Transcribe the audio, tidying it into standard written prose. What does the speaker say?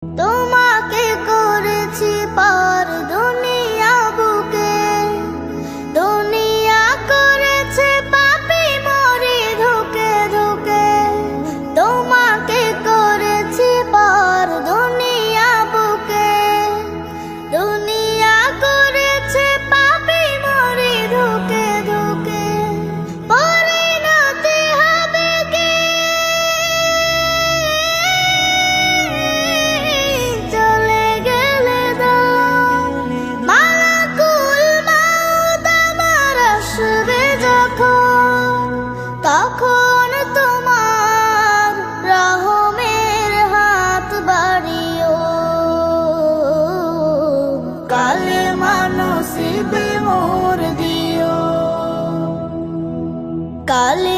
তোমাকে করেছি পার দুনিয়া বুকে, দুনিয়া করেছে পাপী মরে ধুকে ধুকে। তোমাকে করেছি পার দুনিয়া বুকে, দুনিয়া করেছে পাপী মরে ধুকে ধুকে। পরিণতি হবে কি চলে গেলে দাও, মালাকুল মউত আমার আসবে যখন, তখন তোমার রহমের হাত বাড়িও। কালেমা নসিবে মোর দিও, কালে